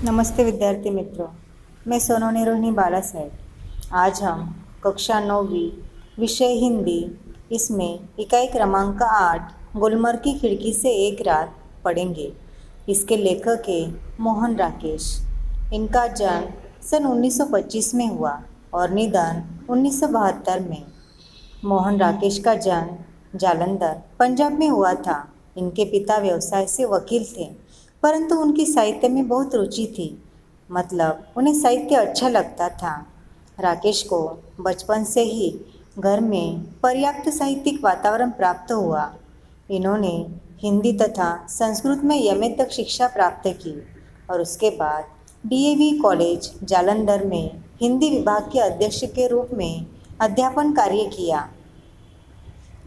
नमस्ते विद्यार्थी मित्रों, मैं सोनोनी रोहिणी बालासाहेब। आज हम कक्षा 9वीं विषय हिंदी इसमें इकाई क्रमांक 8 गुलमर्ग की खिड़की से एक रात पढ़ेंगे। इसके लेखक है मोहन राकेश। इनका जन्म सन 1925 में हुआ और निधन 1972 में। मोहन राकेश का जन्म जालंधर पंजाब में हुआ था। इनके पिता व्यवसाय से वकील थे, परंतु उनकी साहित्य में बहुत रुचि थी। मतलब उन्हें साहित्य अच्छा लगता था। राकेश को बचपन से ही घर में पर्याप्त साहित्यिक वातावरण प्राप्त हुआ। इन्होंने हिंदी तथा संस्कृत में एमए तक शिक्षा प्राप्त की और उसके बाद डीएवी कॉलेज जालंधर में हिंदी विभाग के अध्यक्ष के रूप में अध्यापन कार्य किया।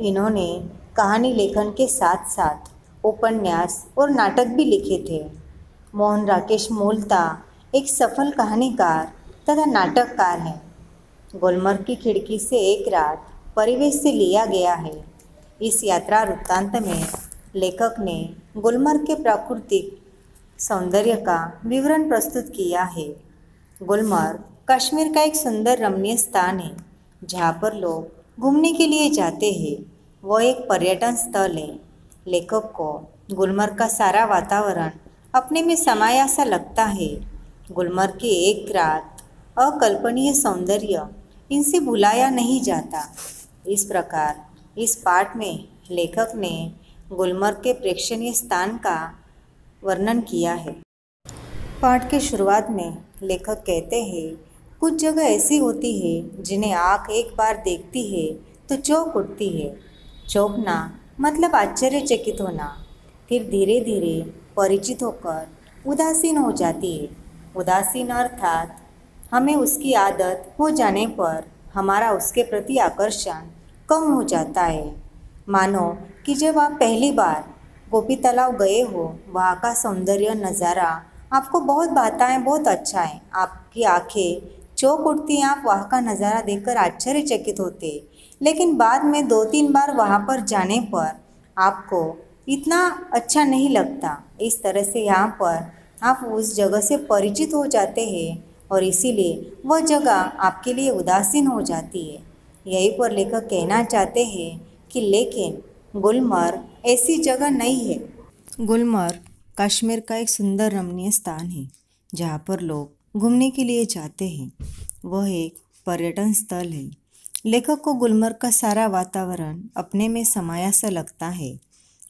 इन्होंने कहानी लेखन के साथ साथ उपन्यास और नाटक भी लिखे थे। मोहन राकेश मूलतः एक सफल कहानीकार तथा नाटककार हैं। गुलमर्ग की खिड़की से एक रात परिवेश से लिया गया है। इस यात्रा वृत्तांत में लेखक ने गुलमर्ग के प्राकृतिक सौंदर्य का विवरण प्रस्तुत किया है। गुलमर्ग कश्मीर का एक सुंदर रमणीय स्थान है जहाँ पर लोग घूमने के लिए जाते हैं। वह एक पर्यटन स्थल है। लेखक को गुलमर्ग का सारा वातावरण अपने में समाया सा लगता है। गुलमर्ग की एक रात अकल्पनीय सौंदर्य इनसे भुलाया नहीं जाता। इस प्रकार इस पाठ में लेखक ने गुलमर्ग के प्रेक्षणीय स्थान का वर्णन किया है। पाठ के शुरुआत में लेखक कहते हैं, कुछ जगह ऐसी होती है जिन्हें आँख एक बार देखती है तो चौंक उठती है। चौंकना मतलब आश्चर्यचकित होना, फिर धीरे धीरे परिचित होकर उदासीन हो जाती है। उदासीन अर्थात हमें उसकी आदत हो जाने पर हमारा उसके प्रति आकर्षण कम हो जाता है। मानो कि जब आप पहली बार गोपी तालाब गए हो, वहाँ का सौंदर्य नज़ारा आपको बहुत भाता है, बहुत अच्छा है। आपकी आंखें चौंक उठती हैं, आप वहाँ का नज़ारा देखकर आश्चर्यचकित होते। लेकिन बाद में 2-3 बार वहाँ पर जाने पर आपको इतना अच्छा नहीं लगता। इस तरह से यहाँ पर आप उस जगह से परिचित हो जाते हैं और इसीलिए वह जगह आपके लिए उदासीन हो जाती है। यही पर लेखक कहना चाहते हैं कि लेकिन गुलमर्ग ऐसी जगह नहीं है। गुलमर्ग कश्मीर का एक सुंदर रमणीय स्थान है जहाँ पर लोग घूमने के लिए जाते हैं। वह एक पर्यटन स्थल है। लेखक को गुलमर्ग का सारा वातावरण अपने में समाया सा लगता है।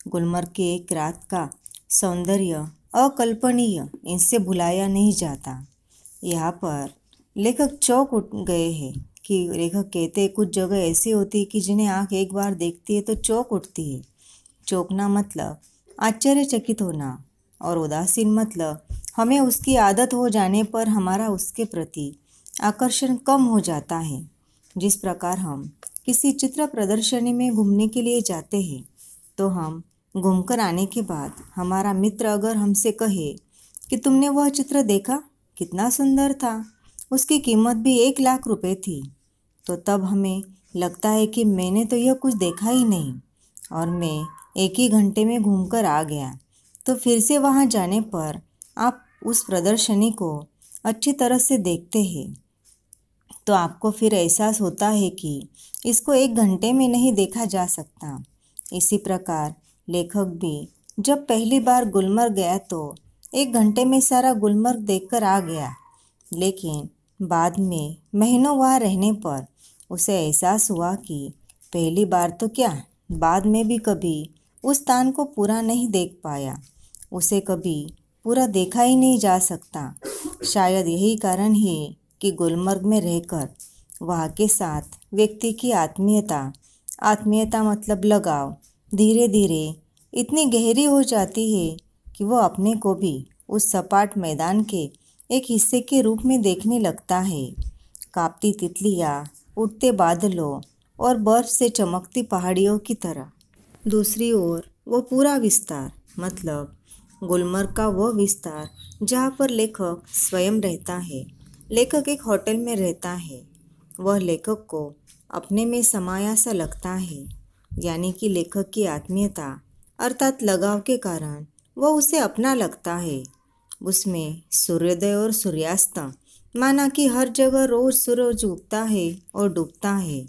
गुलमर्ग की एक रात का सौंदर्य अकल्पनीय, इनसे भुलाया नहीं जाता। यहाँ पर लेखक चौंक उठ गए हैं कि लेखक कहते हैं, कुछ जगह ऐसी होती है कि जिन्हें आँख एक बार देखती है तो चौंक उठती है। चौंकना मतलब आश्चर्यचकित होना और उदासीन मतलब हमें उसकी आदत हो जाने पर हमारा उसके प्रति आकर्षण कम हो जाता है। जिस प्रकार हम किसी चित्र प्रदर्शनी में घूमने के लिए जाते हैं तो हम घूमकर आने के बाद हमारा मित्र अगर हमसे कहे कि तुमने वह चित्र देखा, कितना सुंदर था, उसकी कीमत भी 1 लाख रुपए थी, तो तब हमें लगता है कि मैंने तो यह कुछ देखा ही नहीं और मैं 1 ही घंटे में घूमकर आ गया। तो फिर से वहाँ जाने पर आप उस प्रदर्शनी को अच्छी तरह से देखते हैं तो आपको फिर एहसास होता है कि इसको 1 घंटे में नहीं देखा जा सकता। इसी प्रकार लेखक भी जब पहली बार गुलमर्ग गया तो 1 घंटे में सारा गुलमर्ग देखकर आ गया, लेकिन बाद में महीनों वहाँ रहने पर उसे एहसास हुआ कि पहली बार तो क्या, बाद में भी कभी उस स्थान को पूरा नहीं देख पाया। उसे कभी पूरा देखा ही नहीं जा सकता। शायद यही कारण है कि गुलमर्ग में रहकर वहाँ के साथ व्यक्ति की आत्मीयता मतलब लगाव धीरे धीरे इतनी गहरी हो जाती है कि वो अपने को भी उस सपाट मैदान के एक हिस्से के रूप में देखने लगता है। कांपती तितलियाँ, उड़ते बादलों और बर्फ से चमकती पहाड़ियों की तरह। दूसरी ओर वो पूरा विस्तार मतलब गुलमर्ग का वह विस्तार जहाँ पर लेखक स्वयं रहता है। लेखक एक होटल में रहता है। वह लेखक को अपने में समाया सा लगता है, यानी कि लेखक की आत्मीयता अर्थात लगाव के कारण वह उसे अपना लगता है। उसमें सूर्योदय और सूर्यास्त माना कि हर जगह रोज सूरज उगता है और डूबता है।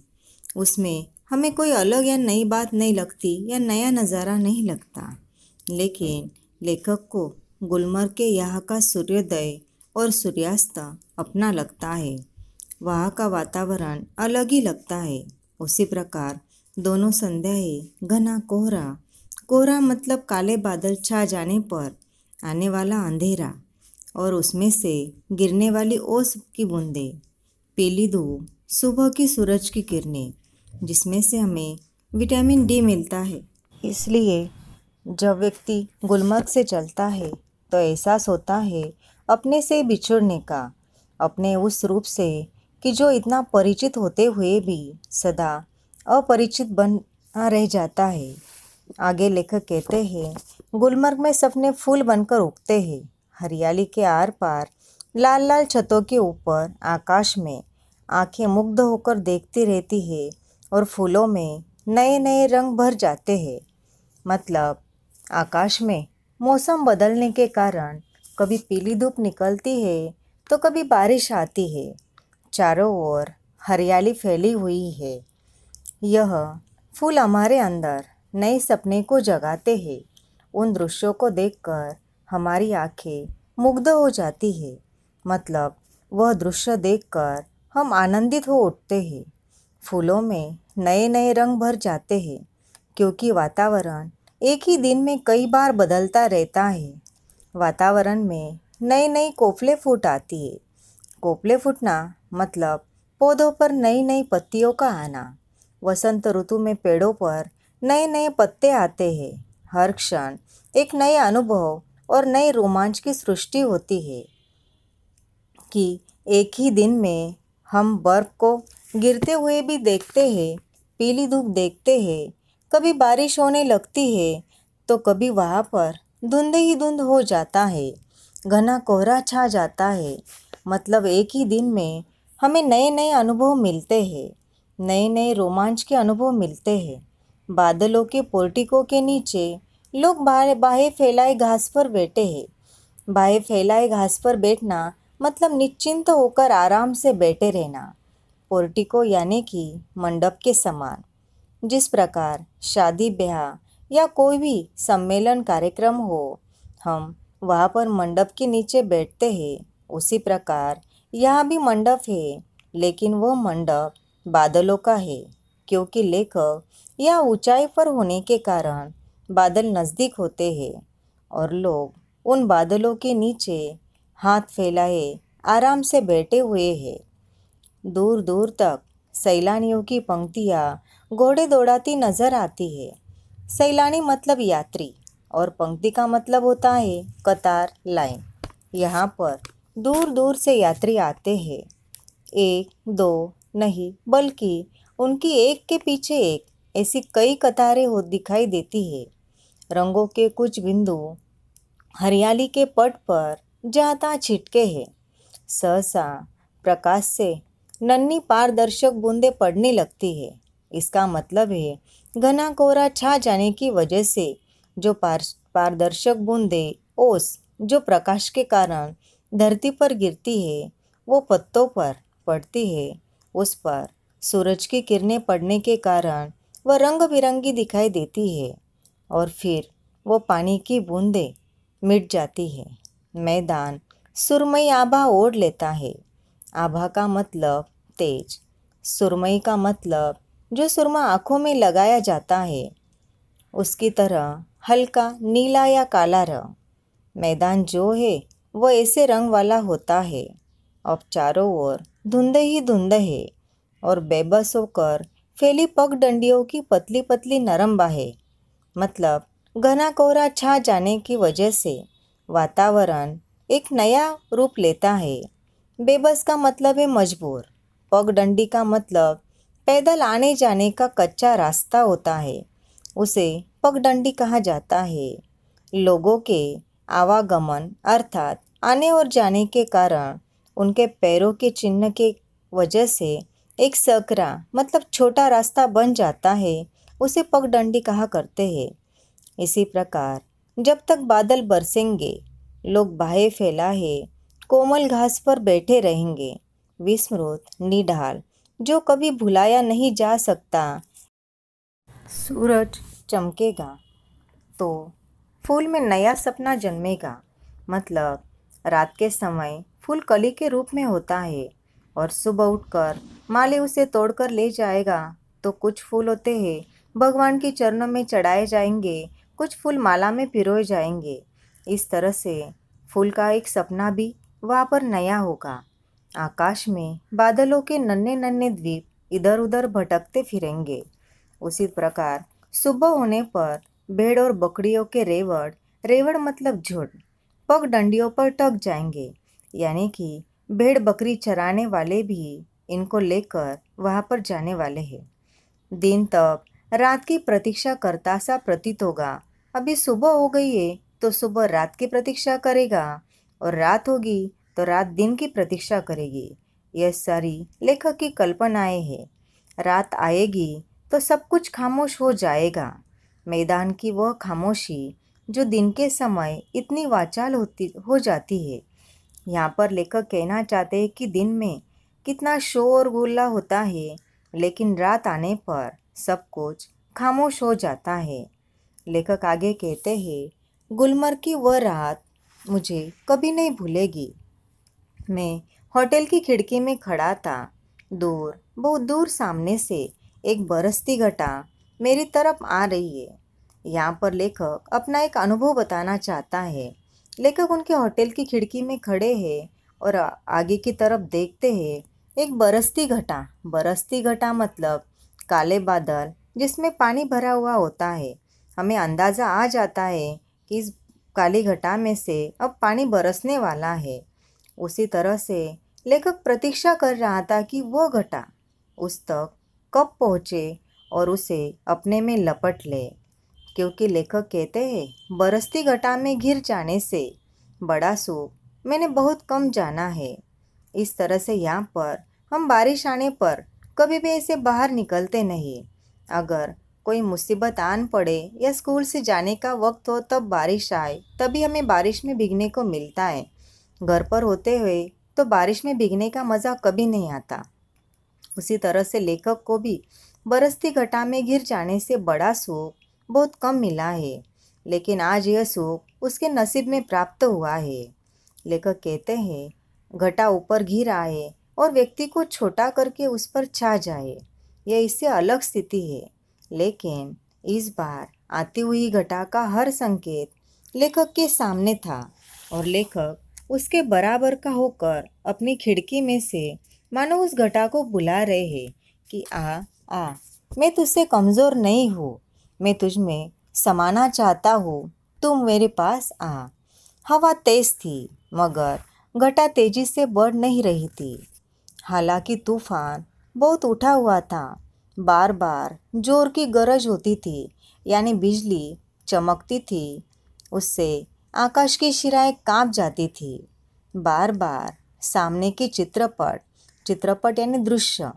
उसमें हमें कोई अलग या नई बात नहीं लगती या नया नज़ारा नहीं लगता। लेकिन लेखक को गुलमर्ग के यहाँ का सूर्योदय और सूर्यास्त अपना लगता है। वहाँ का वातावरण अलग ही लगता है। उसी प्रकार दोनों संध्याएं घना कोहरा, कोहरा मतलब काले बादल छा जाने पर आने वाला अंधेरा और उसमें से गिरने वाली ओस की बूंदें, पीली धूप, सुबह की सूरज की किरणें जिसमें से हमें विटामिन डी मिलता है। इसलिए जब व्यक्ति गुलमर्ग से चलता है तो एहसास होता है अपने से बिछुड़ने का, अपने उस रूप से कि जो इतना परिचित होते हुए भी सदा अपरिचित बना रह जाता है। आगे लेखक कहते हैं, गुलमर्ग में सपने फूल बनकर उगते हैं। हरियाली के आर पार लाल लाल छतों के ऊपर आकाश में आंखें मुग्ध होकर देखती रहती है और फूलों में नए नए रंग भर जाते हैं। मतलब आकाश में मौसम बदलने के कारण कभी पीली धूप निकलती है तो कभी बारिश आती है। चारों ओर हरियाली फैली हुई है। यह फूल हमारे अंदर नए सपने को जगाते हैं। उन दृश्यों को देखकर हमारी आंखें मुग्ध हो जाती है। मतलब वह दृश्य देखकर हम आनंदित हो उठते हैं। फूलों में नए नए रंग भर जाते हैं क्योंकि वातावरण एक ही दिन में कई बार बदलता रहता है। वातावरण में नई नई कोपलें फूट आती है। कोपलें फूटना मतलब पौधों पर नई नई पत्तियों का आना। वसंत ऋतु में पेड़ों पर नए नए पत्ते आते हैं। हर क्षण एक नए अनुभव और नए रोमांच की सृष्टि होती है कि एक ही दिन में हम बर्फ को गिरते हुए भी देखते हैं, पीली धूप देखते हैं, कभी बारिश होने लगती है तो कभी वहाँ पर धुंध ही धुंध हो जाता है, घना कोहरा छा जाता है। मतलब एक ही दिन में हमें नए नए अनुभव मिलते हैं, नए नए रोमांच के अनुभव मिलते हैं। बादलों के पोर्टिको के नीचे लोग बाहें फैलाए घास पर बैठे हैं। बाहें फैलाए घास पर बैठना मतलब निश्चिंत होकर आराम से बैठे रहना। पोर्टिको यानी कि मंडप के समान। जिस प्रकार शादी ब्याह या कोई भी सम्मेलन कार्यक्रम हो, हम वहाँ पर मंडप के नीचे बैठते हैं, उसी प्रकार यहाँ भी मंडप है, लेकिन वो मंडप बादलों का है क्योंकि लेखक यह ऊंचाई पर होने के कारण बादल नज़दीक होते हैं और लोग उन बादलों के नीचे हाथ फैलाए आराम से बैठे हुए हैं। दूर दूर तक सैलानियों की पंक्तियाँ घोड़े दौड़ाती नजर आती है। सैलानी मतलब यात्री और पंक्ति का मतलब होता है कतार, लाइन। यहाँ पर दूर दूर से यात्री आते हैं। एक दो नहीं बल्कि उनकी एक के पीछे एक ऐसी कई कतारें हो दिखाई देती है। रंगों के कुछ बिंदु हरियाली के पट पर जहाँ तहाँ छिटके हैं। सहसा प्रकाश से नन्ही पारदर्शक बूंदें पड़ने लगती है। इसका मतलब है घना कोहरा छा जाने की वजह से जो पारदर्शक बूंदें ओस जो प्रकाश के कारण धरती पर गिरती है वो पत्तों पर पड़ती है। उस पर सूरज की किरणें पड़ने के कारण वह रंग बिरंगी दिखाई देती है और फिर वो पानी की बूंदें मिट जाती है। मैदान सुरमई आभा ओढ़ लेता है। आभा का मतलब तेज, सुरमई का मतलब जो सुरमा आँखों में लगाया जाता है, उसकी तरह हल्का नीला या काला रंग। मैदान जो है वो ऐसे रंग वाला होता है। अब चारों ओर धुंध ही धुंध है और बेबस होकर फैली पगडंडियों की पतली पतली नरम बाहें। मतलब घना कोहरा छा जाने की वजह से वातावरण एक नया रूप लेता है। बेबस का मतलब है मजबूर। पगडंडी का मतलब पैदल आने जाने का कच्चा रास्ता होता है, उसे पगडंडी कहा जाता है। लोगों के आवागमन अर्थात आने और जाने के कारण उनके पैरों के चिन्ह के वजह से एक सकरा मतलब छोटा रास्ता बन जाता है, उसे पगडंडी कहा करते हैं। इसी प्रकार जब तक बादल बरसेंगे, लोग बाहें फैलाए कोमल घास पर बैठे रहेंगे। विस्मृत निढाल जो कभी भुलाया नहीं जा सकता। सूरज चमकेगा तो फूल में नया सपना जन्मेगा। मतलब रात के समय फूल कली के रूप में होता है और सुबह उठकर माली उसे तोड़कर ले जाएगा। तो कुछ फूल होते हैं भगवान के चरणों में चढ़ाए जाएंगे, कुछ फूल माला में पिरोए जाएंगे। इस तरह से फूल का एक सपना भी वहाँ पर नया होगा। आकाश में बादलों के नन्हे नन्हे द्वीप इधर उधर भटकते फिरेंगे। उसी प्रकार सुबह होने पर भेड़ और बकरियों के रेवड़, रेवड़ मतलब झुंड, पग डंडियों पर टक जाएंगे। यानी कि भेड़ बकरी चराने वाले भी इनको लेकर वहाँ पर जाने वाले हैं। दिन तक रात की प्रतीक्षा करता सा प्रतीत होगा। अभी सुबह हो गई है तो सुबह रात की प्रतीक्षा करेगा और रात होगी तो रात दिन की प्रतीक्षा करेगी। यह सारी लेखक की कल्पनाएं हैं। रात आएगी तो सब कुछ खामोश हो जाएगा। मैदान की वह खामोशी जो दिन के समय इतनी वाचाल हो जाती है। यहाँ पर लेखक कहना चाहते हैं कि दिन में कितना शोर गुल्ला होता है, लेकिन रात आने पर सब कुछ खामोश हो जाता है। लेखक आगे कहते हैं, गुलमर्ग की वह रात मुझे कभी नहीं भूलेगी। मैं होटल की खिड़की में खड़ा था। दूर, बहुत दूर सामने से एक बरसती घटा मेरी तरफ आ रही है। यहाँ पर लेखक अपना एक अनुभव बताना चाहता है। लेखक उनके होटल की खिड़की में खड़े हैं और आगे की तरफ देखते हैं। एक बरसती घटा मतलब काले बादल जिसमें पानी भरा हुआ होता है। हमें अंदाज़ा आ जाता है कि इस काली घटा में से अब पानी बरसने वाला है। उसी तरह से लेखक प्रतीक्षा कर रहा था कि वो घटा उस तक कब पहुँचे और उसे अपने में लपट ले। क्योंकि लेखक कहते हैं, बरसती घटा में घिर जाने से बड़ा सुख मैंने बहुत कम जाना है। इस तरह से यहाँ पर हम बारिश आने पर कभी भी ऐसे बाहर निकलते नहीं। अगर कोई मुसीबत आन पड़े या स्कूल से जाने का वक्त हो तब बारिश आए, तभी हमें बारिश में भीगने को मिलता है। घर पर होते हुए तो बारिश में भीगने का मज़ा कभी नहीं आता। उसी तरह से लेखक को भी बरसती घटा में घिर जाने से बड़ा सुख बहुत कम मिला है, लेकिन आज यह सुख उसके नसीब में प्राप्त हुआ है। लेखक कहते हैं, घटा ऊपर घिर आए और व्यक्ति को छोटा करके उस पर छा जाए, यह इससे अलग स्थिति है। लेकिन इस बार आती हुई घटा का हर संकेत लेखक के सामने था और लेखक उसके बराबर का होकर अपनी खिड़की में से मानो उस घटा को बुला रहे हैं कि आ आ, मैं तुझसे कमज़ोर नहीं हूँ, मैं तुझ में समाना चाहता हूँ, तुम मेरे पास आ। हवा तेज थी मगर घटा तेजी से बढ़ नहीं रही थी। हालांकि तूफान बहुत उठा हुआ था। बार बार जोर की गरज होती थी, यानी बिजली चमकती थी। उससे आकाश की शिराएं कांप जाती थी। बार बार सामने के चित्रपट यानी दृश्य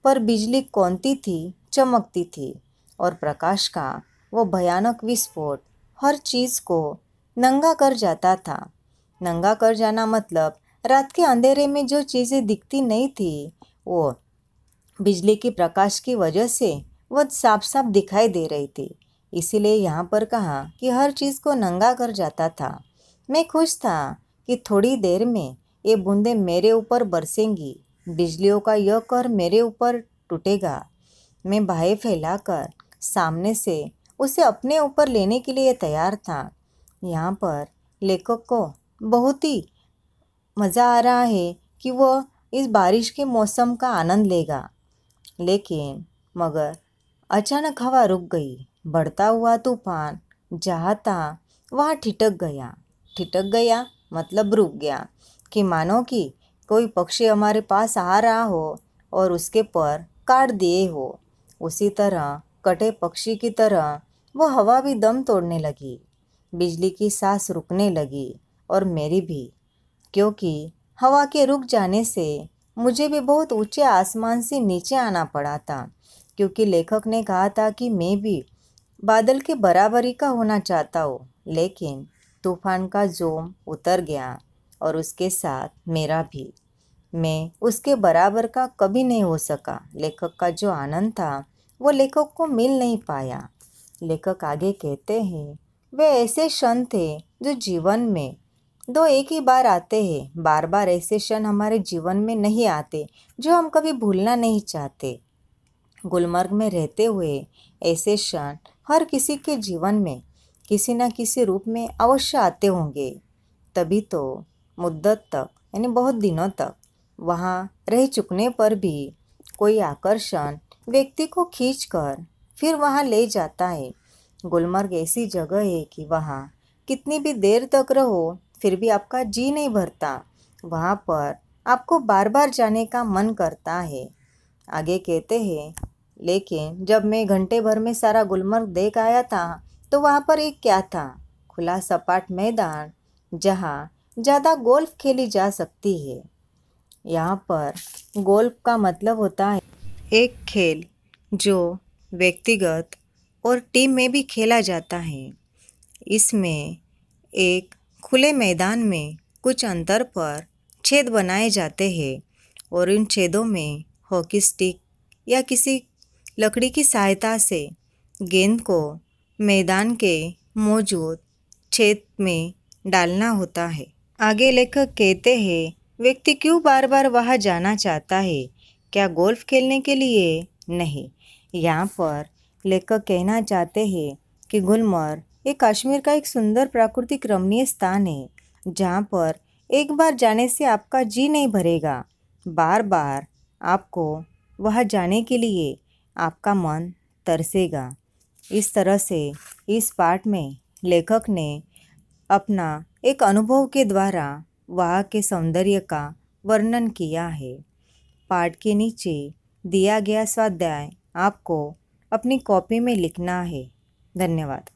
पर बिजली कौनती थी, चमकती थी और प्रकाश का वो भयानक विस्फोट हर चीज़ को नंगा कर जाता था। नंगा कर जाना मतलब रात के अंधेरे में जो चीज़ें दिखती नहीं थी वो बिजली की प्रकाश की वजह से वह साफ साफ दिखाई दे रही थी। इसीलिए यहाँ पर कहा कि हर चीज़ को नंगा कर जाता था। मैं खुश था कि थोड़ी देर में ये बूंदें मेरे ऊपर बरसेंगी, बिजलियों का यह कहर मेरे ऊपर टूटेगा। मैं बाहें फैलाकर सामने से उसे अपने ऊपर लेने के लिए तैयार था। यहाँ पर लेखक को बहुत ही मज़ा आ रहा है कि वह इस बारिश के मौसम का आनंद लेगा। लेकिन मगर अचानक हवा रुक गई। बढ़ता हुआ तूफान जहाँ था वहाँ ठिठक गया मतलब रुक गया, कि मानो कि कोई पक्षी हमारे पास आ रहा हो और उसके पर काट दिए हो। उसी तरह कटे पक्षी की तरह वो हवा भी दम तोड़ने लगी। बिजली की सांस रुकने लगी और मेरी भी, क्योंकि हवा के रुक जाने से मुझे भी बहुत ऊंचे आसमान से नीचे आना पड़ा था। क्योंकि लेखक ने कहा था कि मैं भी बादल के बराबरी का होना चाहता हूँ, लेकिन तूफान का जोम उतर गया और उसके साथ मेरा भी। मैं उसके बराबर का कभी नहीं हो सका। लेखक का जो आनंद था वो लेखक को मिल नहीं पाया। लेखक आगे कहते हैं, वे ऐसे क्षण थे जो जीवन में दो एक ही बार आते हैं। बार बार ऐसे क्षण हमारे जीवन में नहीं आते जो हम कभी भूलना नहीं चाहते। गुलमर्ग में रहते हुए ऐसे क्षण हर किसी के जीवन में किसी न किसी रूप में अवश्य आते होंगे। तभी तो मुद्दत तक यानी बहुत दिनों तक वहाँ रह चुकने पर भी कोई आकर्षण व्यक्ति को खींचकर फिर वहाँ ले जाता है। गुलमर्ग ऐसी जगह है कि वहाँ कितनी भी देर तक रहो फिर भी आपका जी नहीं भरता। वहाँ पर आपको बार बार जाने का मन करता है। आगे कहते हैं, लेकिन जब मैं घंटे भर में सारा गुलमर्ग देख आया था तो वहाँ पर एक क्या था, खुला सपाट मैदान जहाँ ज़्यादा गोल्फ खेली जा सकती है। यहाँ पर गोल्फ का मतलब होता है एक खेल जो व्यक्तिगत और टीम में भी खेला जाता है। इसमें एक खुले मैदान में कुछ अंतर पर छेद बनाए जाते हैं और इन छेदों में हॉकी स्टिक या किसी लकड़ी की सहायता से गेंद को मैदान के मौजूद छेद में डालना होता है। आगे लेखक कहते हैं, व्यक्ति क्यों बार बार वहाँ जाना चाहता है? क्या गोल्फ खेलने के लिए? नहीं। यहाँ पर लेखक कहना चाहते हैं कि गुलमर्ग ये कश्मीर का एक सुंदर प्राकृतिक रमणीय स्थान है जहाँ पर एक बार जाने से आपका जी नहीं भरेगा। बार बार आपको वहाँ जाने के लिए आपका मन तरसेगा। इस तरह से इस पाठ में लेखक ने अपना एक अनुभव के द्वारा वहाँ के सौंदर्य का वर्णन किया है। पाठ के नीचे दिया गया स्वाध्याय आपको अपनी कॉपी में लिखना है। धन्यवाद।